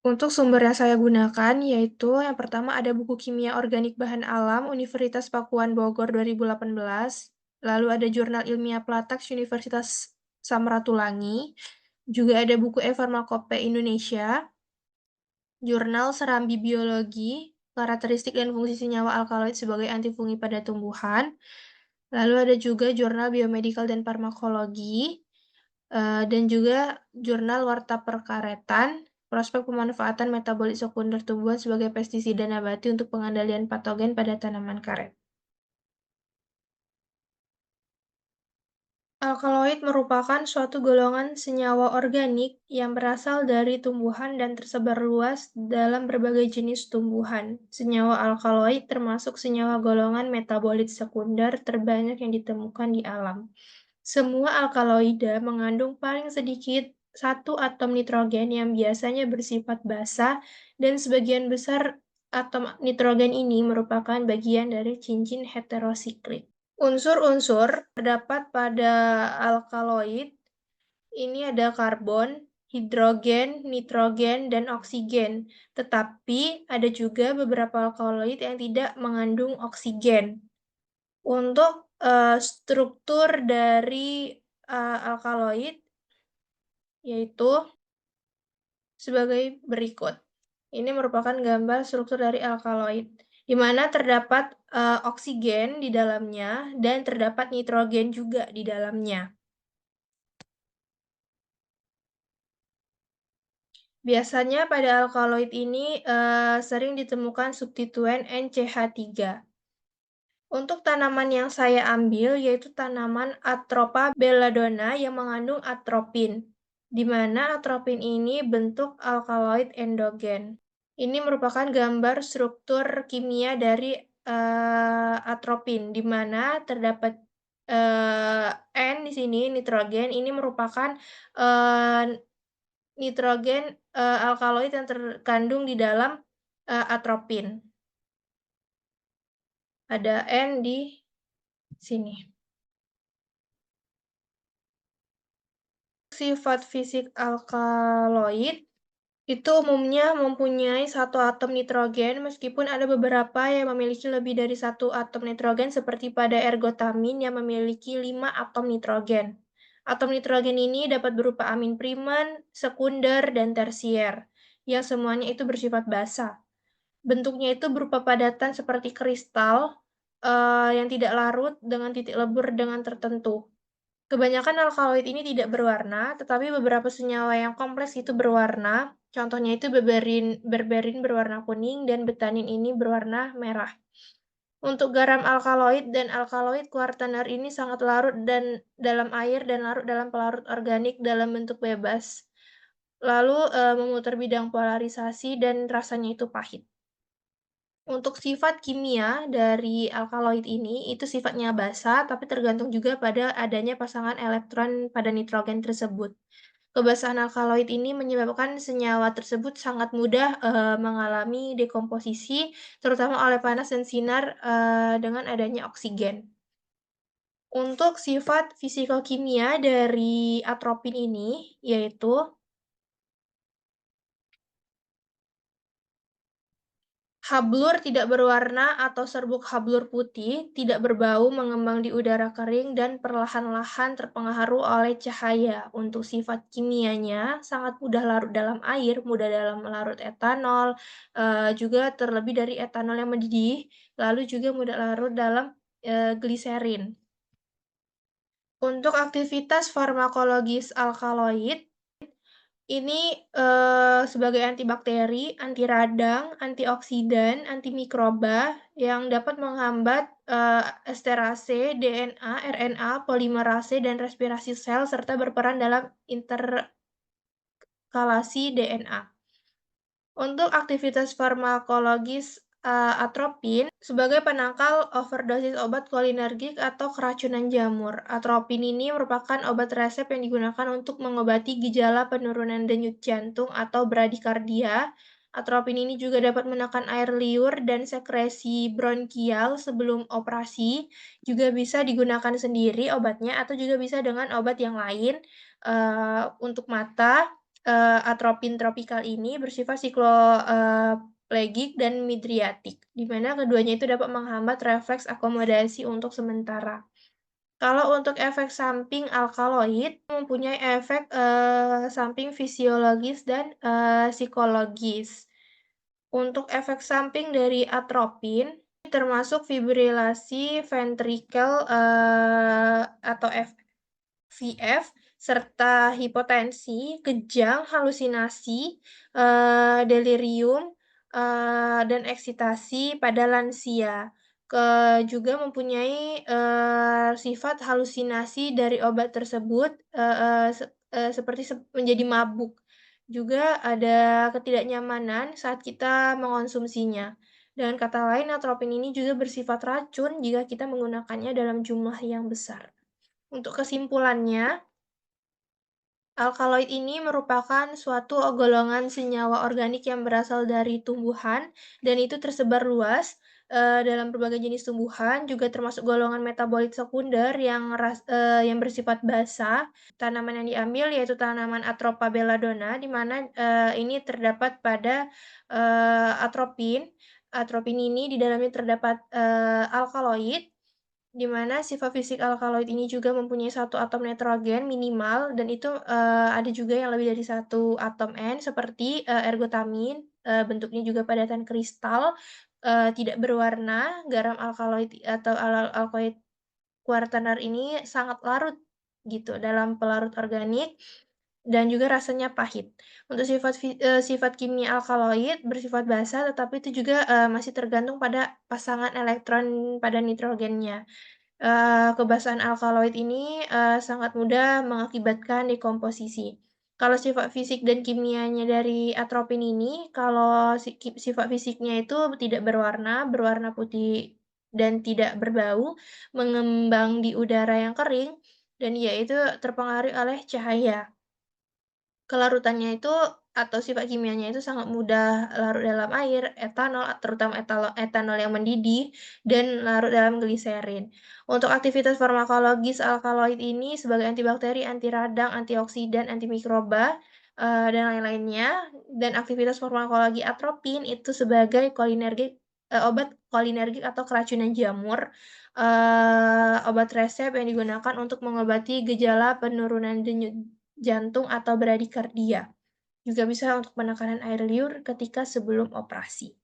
Untuk sumber yang saya gunakan yaitu yang pertama ada buku Kimia Organik Bahan Alam Universitas Pakuan Bogor 2018, lalu ada Jurnal Ilmiah Platax Universitas Samratulangi, juga ada buku E-Farmakope Indonesia, Jurnal Serambi Biologi, Karakteristik dan Fungsi Senyawa Alkaloid sebagai Antifungi pada Tumbuhan, lalu ada juga Jurnal Biomedikal dan Farmakologi, dan juga Jurnal Warta Perkaretan, Prospek Pemanfaatan Metabolit Sekunder Tumbuhan sebagai Pestisida Nabati untuk Pengendalian Patogen pada Tanaman Karet. Alkaloid merupakan suatu golongan senyawa organik yang berasal dari tumbuhan dan tersebar luas dalam berbagai jenis tumbuhan. Senyawa alkaloid termasuk senyawa golongan metabolit sekunder terbanyak yang ditemukan di alam. Semua alkaloida mengandung paling sedikit satu atom nitrogen yang biasanya bersifat basa, dan sebagian besar atom nitrogen ini merupakan bagian dari cincin heterosiklik. Unsur-unsur terdapat pada alkaloid ini ada karbon, hidrogen, nitrogen, dan oksigen. Tetapi ada juga beberapa alkaloid yang tidak mengandung oksigen. Untuk struktur dari alkaloid yaitu sebagai berikut. Ini merupakan gambar struktur dari alkaloid, di mana terdapat oksigen di dalamnya dan terdapat nitrogen juga di dalamnya. Biasanya pada alkaloid ini sering ditemukan substituen NCH3. Untuk tanaman yang saya ambil yaitu tanaman Atropa belladonna yang mengandung atropin, di mana atropin ini bentuk alkaloid endogen. Ini merupakan gambar struktur kimia dari atropin, di mana terdapat N di sini, nitrogen. Ini merupakan nitrogen alkaloid yang terkandung di dalam atropin. Ada N di sini. Sifat fisik alkaloid itu umumnya mempunyai satu atom nitrogen, meskipun ada beberapa yang memiliki lebih dari satu atom nitrogen seperti pada ergotamin yang memiliki 5 atom nitrogen. Atom nitrogen ini dapat berupa amin primer, sekunder, dan tersier, yang semuanya itu bersifat basa. Bentuknya itu berupa padatan seperti kristal yang tidak larut dengan titik lebur dengan tertentu. Kebanyakan alkaloid ini tidak berwarna, tetapi beberapa senyawa yang kompleks itu berwarna. Contohnya itu berberin berwarna kuning dan betanin ini berwarna merah. Untuk garam alkaloid dan alkaloid kuartaner ini sangat larut dan dalam air dan larut dalam pelarut organik dalam bentuk bebas. Lalu memutar bidang polarisasi dan rasanya itu pahit. Untuk sifat kimia dari alkaloid ini, itu sifatnya basa, tapi tergantung juga pada adanya pasangan elektron pada nitrogen tersebut. Kebasahan alkaloid ini menyebabkan senyawa tersebut sangat mudah mengalami dekomposisi, terutama oleh panas dan sinar dengan adanya oksigen. Untuk sifat fisikokimia dari atropin ini, yaitu hablur tidak berwarna atau serbuk hablur putih, tidak berbau, mengembang di udara kering, dan perlahan-lahan terpengaruh oleh cahaya. Untuk sifat kimianya, sangat mudah larut dalam air, mudah dalam larut etanol, juga terlebih dari etanol yang mendidih, lalu juga mudah larut dalam gliserin. Untuk aktivitas farmakologis alkaloid, ini sebagai antibakteri, anti radang, antioksidan, antimikroba yang dapat menghambat esterase, DNA, RNA, polimerase, dan respirasi sel, serta berperan dalam interkalasi DNA. Untuk aktivitas farmakologis atropin sebagai penangkal overdosis obat kolinergik atau keracunan jamur. Atropin ini merupakan obat resep yang digunakan untuk mengobati gejala penurunan denyut jantung atau bradikardia. Atropin ini juga dapat menekan air liur dan sekresi bronkial sebelum operasi. Juga bisa digunakan sendiri obatnya atau juga bisa dengan obat yang lain untuk mata, atropin tropikal ini bersifat siklolegik dan midriatik, di mana keduanya itu dapat menghambat refleks akomodasi untuk sementara. Kalau untuk efek samping alkaloid mempunyai efek, samping fisiologis dan, psikologis. Untuk efek samping dari atropin termasuk fibrilasi ventrikel, atau VF, serta hipotensi, kejang, halusinasi, delirium, dan eksitasi pada lansia. Juga mempunyai, sifat halusinasi dari obat tersebut, seperti menjadi mabuk. Juga ada ketidaknyamanan saat kita mengonsumsinya. Dengan kata lain, atropin ini juga bersifat racun jika kita menggunakannya dalam jumlah yang besar. Untuk kesimpulannya, alkaloid ini merupakan suatu golongan senyawa organik yang berasal dari tumbuhan dan itu tersebar luas, dalam berbagai jenis tumbuhan, juga termasuk golongan metabolit sekunder yang bersifat basa. Tanaman yang diambil yaitu tanaman Atropa belladonna, di mana, ini terdapat pada, atropin. Atropin ini di dalamnya terdapat, alkaloid, di mana sifat fisik alkaloid ini juga mempunyai satu atom nitrogen minimal dan itu, ada juga yang lebih dari satu atom N seperti, ergotamin, bentuknya juga padatan kristal, tidak berwarna. Garam alkaloid atau alkaloid kuartaner ini sangat larut gitu dalam pelarut organik dan juga rasanya pahit. Untuk sifat kimia alkaloid bersifat basa, tetapi itu juga, masih tergantung pada pasangan elektron pada nitrogennya. Kebasahan alkaloid ini, sangat mudah mengakibatkan dekomposisi. Kalau sifat fisik dan kimianya dari atropin ini, kalau sifat fisiknya itu tidak berwarna, berwarna putih dan tidak berbau, mengembang di udara yang kering, dan dia itu terpengaruh oleh cahaya. Kelarutannya itu atau sifat kimianya itu sangat mudah larut dalam air, etanol, terutama etanol yang mendidih, dan larut dalam gliserin. Untuk aktivitas farmakologis alkaloid ini sebagai antibakteri, anti radang, antioksidan, antimikroba, dan lain-lainnya. Dan aktivitas farmakologi atropin itu sebagai obat kolinergik atau keracunan jamur, obat resep yang digunakan untuk mengobati gejala penurunan denyut jantung atau bradikardia. Juga bisa untuk penekanan air liur ketika sebelum operasi.